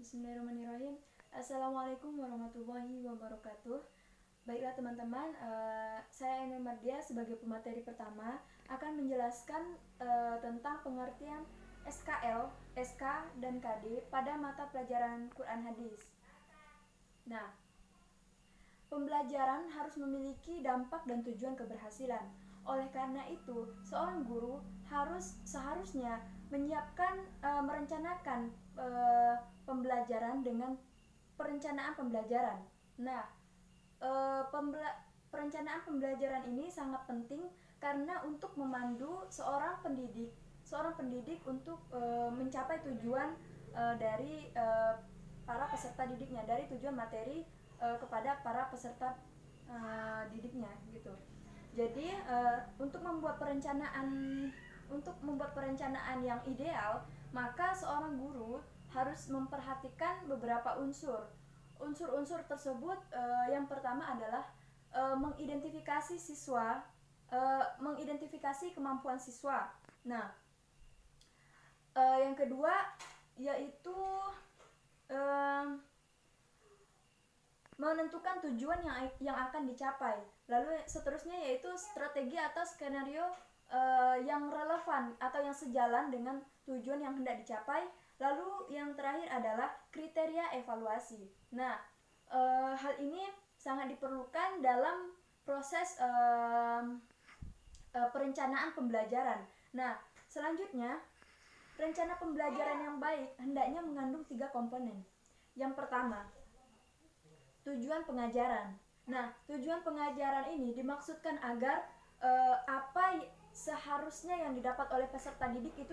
Bismillahirrahmanirrahim. Assalamualaikum warahmatullahi wabarakatuh. Baiklah teman-teman, saya Ainul Mardia sebagai pemateri pertama akan menjelaskan tentang pengertian SKL, SK, dan KD pada mata pelajaran Quran Hadis. Nah, pembelajaran harus memiliki dampak dan tujuan keberhasilan. Oleh karena itu, seorang guru seharusnya menyiapkan, merencanakan pembelajaran dengan perencanaan pembelajaran. Nah, perencanaan pembelajaran ini sangat penting karena untuk memandu seorang pendidik untuk mencapai tujuan dari para peserta didiknya, dari tujuan materi kepada para peserta didiknya gitu. Jadi untuk membuat perencanaan yang ideal, maka seorang guru harus memperhatikan beberapa unsur. Unsur-unsur tersebut yang pertama adalah mengidentifikasi siswa, mengidentifikasi kemampuan siswa. Nah, yang kedua yaitu menentukan tujuan yang akan dicapai. Lalu seterusnya yaitu strategi atau skenario yang relevan atau yang sejalan dengan tujuan yang hendak dicapai. Lalu yang terakhir adalah kriteria evaluasi. Nah, hal ini sangat diperlukan dalam proses perencanaan pembelajaran. Nah, selanjutnya rencana pembelajaran yang baik hendaknya mengandung 3 komponen. Yang pertama, tujuan pengajaran. Nah, tujuan pengajaran ini dimaksudkan agar apa seharusnya yang didapat oleh peserta didik itu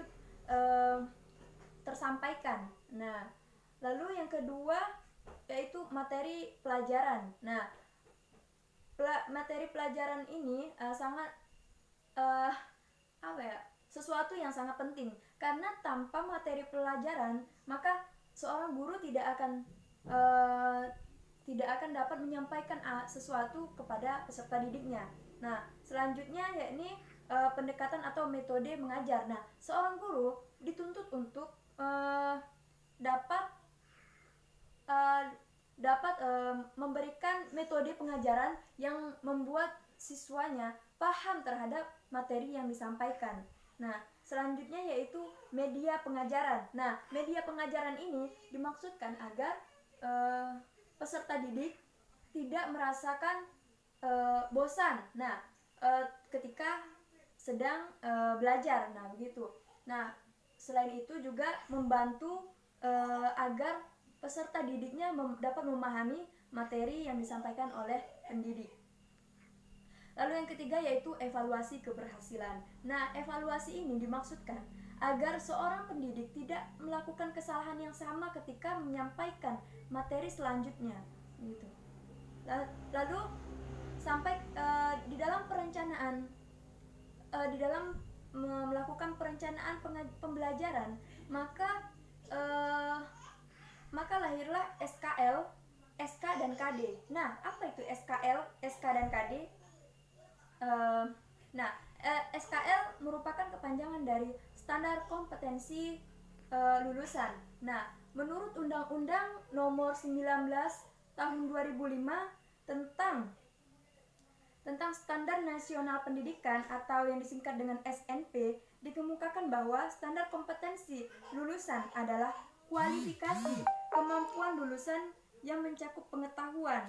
tersampaikan. Nah, lalu yang kedua yaitu materi pelajaran. Nah, materi pelajaran ini sangat sesuatu yang sangat penting, karena tanpa materi pelajaran maka seorang guru tidak akan dapat menyampaikan sesuatu kepada peserta didiknya. Nah, selanjutnya yakni pendekatan atau metode mengajar. Nah, seorang guru dituntut untuk dapat memberikan metode pengajaran yang membuat siswanya paham terhadap materi yang disampaikan. Nah, selanjutnya yaitu media pengajaran. Nah, media pengajaran ini dimaksudkan agar peserta didik tidak merasakan bosan. Nah, ketika sedang belajar. Nah, begitu. Nah, selain itu juga membantu agar peserta didiknya dapat memahami materi yang disampaikan oleh pendidik. Lalu yang ketiga yaitu evaluasi keberhasilan. Nah, evaluasi ini dimaksudkan agar seorang pendidik tidak melakukan kesalahan yang sama ketika menyampaikan materi selanjutnya, gitu. Lalu sampai di dalam perencanaan, di dalam melakukan perencanaan pembelajaran, maka lahirlah SKL, SK dan KD. Nah, apa itu SKL, SK dan KD? SKL merupakan kepanjangan dari standar kompetensi lulusan. Nah, menurut Undang-Undang Nomor 19 Tahun 2005 tentang Standar Nasional Pendidikan atau yang disingkat dengan SNP, dikemukakan bahwa standar kompetensi lulusan adalah kualifikasi kemampuan lulusan yang mencakup pengetahuan,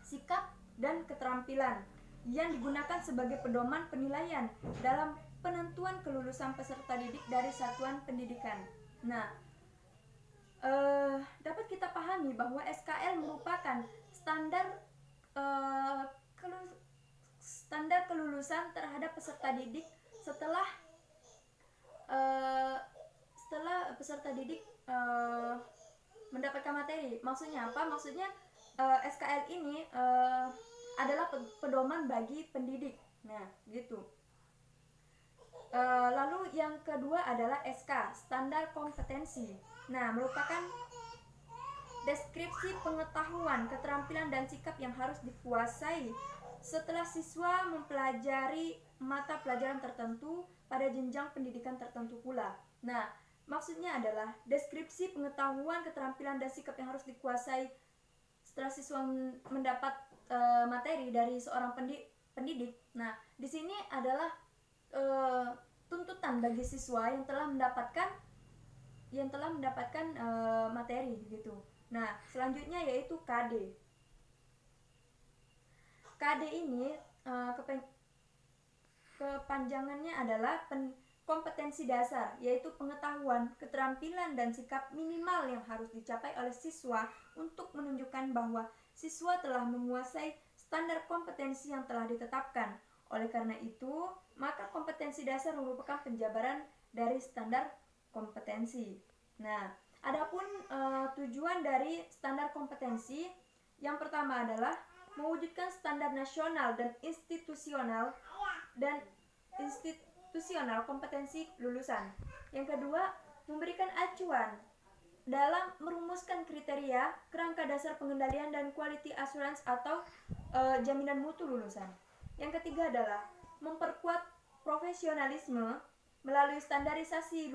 sikap dan keterampilan yang digunakan sebagai pedoman penilaian dalam penentuan kelulusan peserta didik dari satuan pendidikan. Nah, dapat kita pahami bahwa SKL merupakan standar kelulusan terhadap peserta didik setelah peserta didik mendapatkan materi. Maksudnya apa? Maksudnya SKL ini adalah pedoman bagi pendidik. Nah, gitu. Lalu yang kedua adalah SK, standar kompetensi. Nah, merupakan deskripsi pengetahuan, keterampilan dan sikap yang harus dikuasai setelah siswa mempelajari mata pelajaran tertentu pada jenjang pendidikan tertentu pula. Nah, maksudnya adalah deskripsi pengetahuan, keterampilan, dan sikap yang harus dikuasai setelah siswa mendapat materi dari seorang pendidik. Nah, di sini adalah tuntutan bagi siswa yang telah mendapatkan materi gitu. Nah, selanjutnya yaitu KD. KD ini kepanjangannya adalah kompetensi dasar, yaitu pengetahuan, keterampilan, dan sikap minimal yang harus dicapai oleh siswa untuk menunjukkan bahwa siswa telah menguasai standar kompetensi yang telah ditetapkan. Oleh karena itu, maka kompetensi dasar merupakan penjabaran dari standar kompetensi. Nah, adapun tujuan dari standar kompetensi, yang pertama adalah mewujudkan standar nasional dan institusional kompetensi lulusan. Yang kedua, memberikan acuan dalam merumuskan kriteria, kerangka dasar pengendalian dan quality assurance atau jaminan mutu lulusan. Yang ketiga adalah memperkuat profesionalisme melalui standarisasi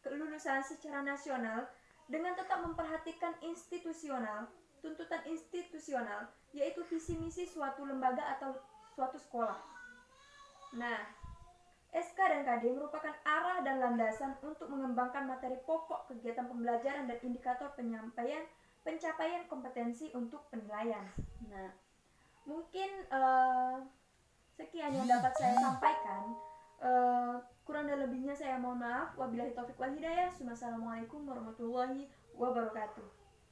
kelulusan secara nasional dengan tetap memperhatikan tuntutan institusional, yaitu visi misi suatu lembaga atau suatu sekolah. Nah, SK dan KD merupakan arah dan landasan untuk mengembangkan materi pokok kegiatan pembelajaran dan indikator pencapaian kompetensi untuk penilaian. Nah, mungkin sekian yang dapat saya sampaikan. Kurang dan lebihnya saya mohon maaf. Wabillahi taufiq wal hidayah. Wassalamualaikum warahmatullahi wabarakatuh.